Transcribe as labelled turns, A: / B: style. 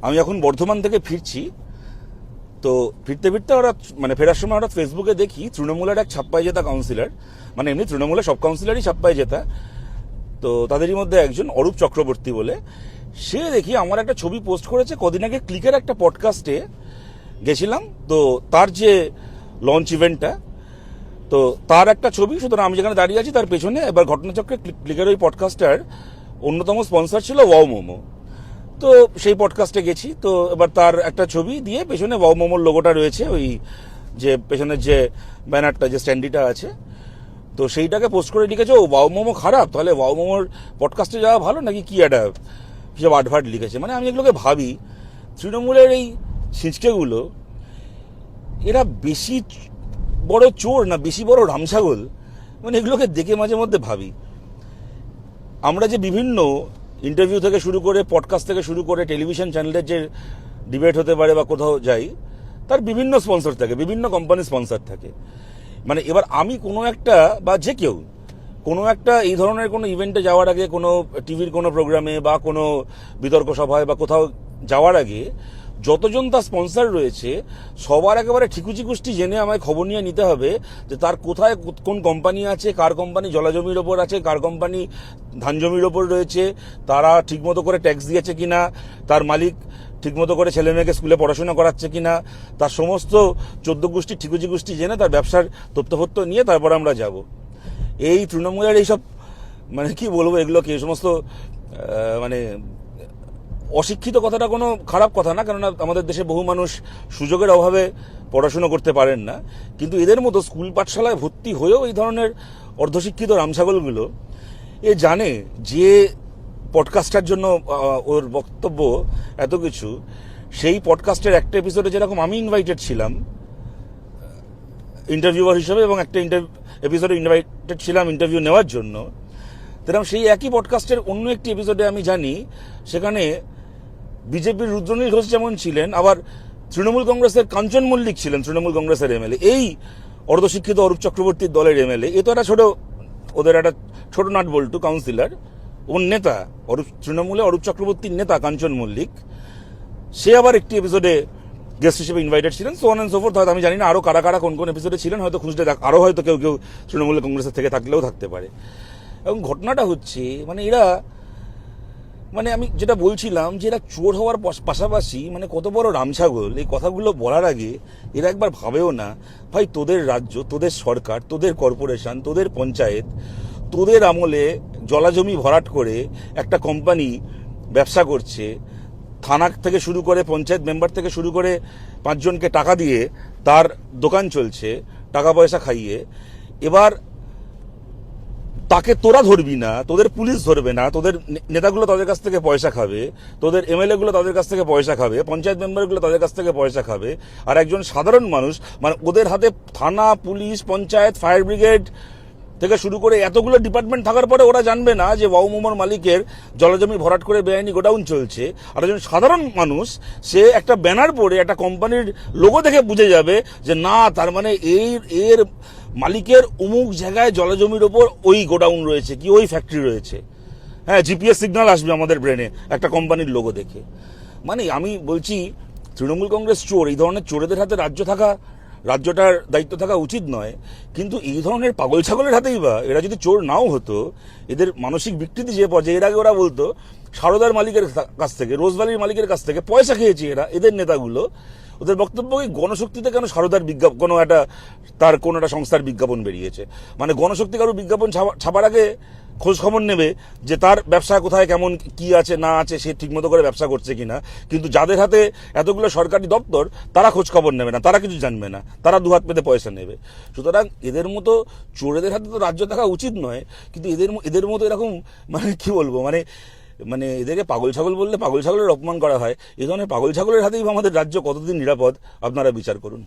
A: আমি এখন বর্ধমান থেকে ফিরছি, তো ফিরতে ফিরতে হঠাৎ মানে ফেরার সময় হঠাৎ ফেসবুকে দেখি তৃণমূলের এক ছাপ্পায় জেতা কাউন্সিলর, মানে এমনি তৃণমূলের সব কাউন্সিলরই ছাপ্পায় জেতা, তো তাদেরই মধ্যে একজন অরূপ চক্রবর্তী বলে, সে দেখি আমার একটা ছবি পোস্ট করেছে কদিন আগে ক্লিকের একটা পডকাস্টে গেছিলাম, তো তার যে লঞ্চ ইভেন্টটা, তো তার একটা ছবি, সুতরাং আমি যেখানে দাঁড়িয়ে আছি তার পেছনে, এবার ঘটনাচক্রে ক্লিকের ওই পডকাস্টার অন্যতম স্পন্সর ছিল ওয়াও মোমো। তো সেই পডকাস্টে গেছি, তো এবার তার একটা ছবি দিয়ে পেছনে ওয়াও মোমোর লোগোটা রয়েছে, ওই যে পেছনের যে ব্যানারটা, যে স্ট্যান্ডিটা আছে, তো সেইটাকে পোস্ট করে লিখেছে ও ওয়াও মোমো খারাপ, তাহলে ওয়াও মোমোর পডকাস্টে যাওয়া ভালো নাকি, কি একটা সব আটভাট লিখেছে। মানে আমি এগুলোকে ভাবি, তৃণমূলের এই ছিঁচকেগুলো এরা বেশি বড় চোর না বেশি বড় রামছাগল, মানে এগুলোকে দেখে মাঝে মধ্যে ভাবি। আমরা যে বিভিন্ন ইন্টারভিউ থেকে শুরু করে, পডকাস্ট থেকে শুরু করে, টেলিভিশন চ্যানেলের যে ডিবেট হতে পারে বা কোথাও যাই, তার বিভিন্ন স্পন্সর থাকে, বিভিন্ন কোম্পানির স্পন্সর থাকে। মানে এবার আমি কোনো একটা, বা যে কেউ কোনো একটা এই ধরনের কোনো ইভেন্টে যাওয়ার আগে, কোনো টিভির কোনো প্রোগ্রামে বা কোনো বিতর্ক সভায় বা কোথাও যাওয়ার আগে যতজন তার স্পন্সর রয়েছে সবার একেবারে ঠিকুচি কুষ্টি জেনে আমায় খবর নিয়ে নিতে হবে যে তার কোথায় কোন কোম্পানি আছে, কার কোম্পানি জলাজমির ওপর আছে, কার কোম্পানি ধান জমির ওপর রয়েছে, তারা ঠিকমতো করে ট্যাক্স দিয়েছে কিনা, তার মালিক ঠিকমতো করে ছেলে মেয়েকে স্কুলে পড়াশোনা করাচ্ছে কিনা, তার সমস্ত 14 গোষ্ঠী ঠিকুচি গোষ্ঠী জেনে তার ব্যবসার তথ্যপত্র নিয়ে তারপর আমরা যাব। এই তৃণমূলের এইসব মানে কি বলবো, এগুলোকে এই সমস্ত মানে অশিক্ষিত কথাটা কোনো খারাপ কথা না, কেননা আমাদের দেশে বহু মানুষ সুযোগের অভাবে পড়াশুনো করতে পারেন না, কিন্তু এদের মতো স্কুল পাঠশালায় ভর্তি হয়েও এই ধরনের অর্ধশিক্ষিত রামছাগলগুলো এ জানে যে পডকাস্টার জন্য ওর বক্তব্য এত কিছু। সেই পডকাস্টের একটা এপিসোডে যেরকম আমি ইনভাইটেড ছিলাম ইন্টারভিউয়ার হিসেবে, এবং একটা এপিসোডে ইনভাইটেড ছিলাম ইন্টারভিউ নেওয়ার জন্য, তেরকম সেই একই পডকাস্টের অন্য একটি এপিসোডে আমি জানি সেখানে বিজেপির রুদ্রনীল ঘোষ যেমন ছিলেন, আবার তৃণমূল কংগ্রেসের কাঞ্চন মল্লিক ছিলেন, তৃণমূল কংগ্রেসের এমএলএ, এই অর্ধশিক্ষিত অরূপ চক্রবর্তীর দলের এমএলএ। এ তো একটা ওদের একটা ছোট নাট বল্টু কাউন্সিলর, ওর নেতা তৃণমূলে অরূপ চক্রবর্তীর নেতা কাঞ্চন মল্লিক, সে আবার একটি এপিসোডে গেস্ট হিসেবে ইনভাইটেড ছিলেন, so on and so fourth. হয়তো আমি জানি না আরো কারা কারা কোন কোন এপিসোডে ছিলেন, হয়তো খুঁজতে আরো হয়তো কেউ কেউ তৃণমূল কংগ্রেসের থেকে থাকলেও থাকতে পারে। এবং ঘটনাটা হচ্ছে মানে এরা, মানে আমি যেটা বলছিলাম যে এরা চোর হওয়ার পাশাপাশি মানে কত বড় রামছাগল, এই কথাগুলো বলার আগে এরা একবার ভাবেও না, ভাই তোদের রাজ্য, তোদের সরকার, তোদের কর্পোরেশন, তোদের পঞ্চায়েত, তোদের আমলে জলাজমি ভরাট করে একটা কোম্পানি ব্যবসা করছে, থানা থেকে শুরু করে পঞ্চায়েত মেম্বার থেকে শুরু করে 5 জনকে টাকা দিয়ে তার দোকান চলছে, টাকা পয়সা খাইয়ে। এবার তাকে তোরা ধরবি না, তোদের পুলিশ ধরবে না, তোদের নেতাগুলো তাদের কাছ থেকে পয়সা খাবে, তোদের এমএলএ গুলো তাদের কাছ থেকে পয়সা খাবে, পঞ্চায়েত মেম্বারগুলো তাদের কাছ থেকে পয়সা খাবে, আর একজন সাধারণ মানুষ মানে ওদের হাতে থানা, পুলিশ, পঞ্চায়েত, ফায়ার ব্রিগেড থেকে শুরু করে এতগুলো ডিপার্টমেন্ট থাকার পরে ওরা জানবে না যে ওয়াও মোমোর মালিকের জলাজমি ভরাট করে বেআইনি গোডাউন চলছে। আর একজন সাধারণ মানুষ সে একটা ব্যানার পড়ে একটা কোম্পানির লোগো দেখে বুঝে যাবে যে না, তার মানে এর মালিকের অমুক জায়গায় জলাজমির ওপর ওই গোডাউন রয়েছে, কি ওই ফ্যাক্টরি রয়েছে। হ্যাঁ, জিপিএস সিগন্যাল আসবে আমাদের ব্রেনে একটা কোম্পানির লোগো দেখে। মানে আমি বলছি তৃণমূল কংগ্রেস চোর, এই ধরনের চোরেদের হাতে রাজ্যটার দায়িত্ব থাকা উচিত নয়, কিন্তু এই ধরনের পাগল ছাগলের হাতেই বা এরা যদি চোর নাও হতো, এদের মানসিক বিকৃতি যে পর্যায়ে, এর আগে ওরা বলতো সারদার মালিকের কাছ থেকে, রোজভ্যালির মালিকের কাছ থেকে পয়সা খেয়েছে এদের নেতাগুলো। ওদের বক্তব্য কি গণশক্তিতে কেন সারদার বিজ্ঞাপন, কোনো একটা সংস্থার বিজ্ঞাপন বেরিয়েছে, মানে গণশক্তি কারো বিজ্ঞাপন ছাপার আগে খোঁজ খবর নেবে যে তার ব্যবসা কোথায় কেমন কি আছে না আছে, সে ঠিকমতো করে ব্যবসা করছে কিনা। কিন্তু যাদের হাতে এতগুলো সরকারি দপ্তর, তারা খোঁজ খবর নেবে না, তারা কিছু জানবে না, তারা দুহাত পেতে পয়সা নেবে। সুতরাং এদের মতো চোরেদের হাতে তো রাজ্য থাকা উচিত নয়, কিন্তু এদের মতো এরকম মানে কি বলবো, মানে এদেরকে পাগল ছাগল বললে পাগল ছাগলের অপমান করা হয়। এই ধরনের পাগল ছাগলের হাতেই আমাদের রাজ্য কতদিন নিরাপদ আপনারা বিচার করুন।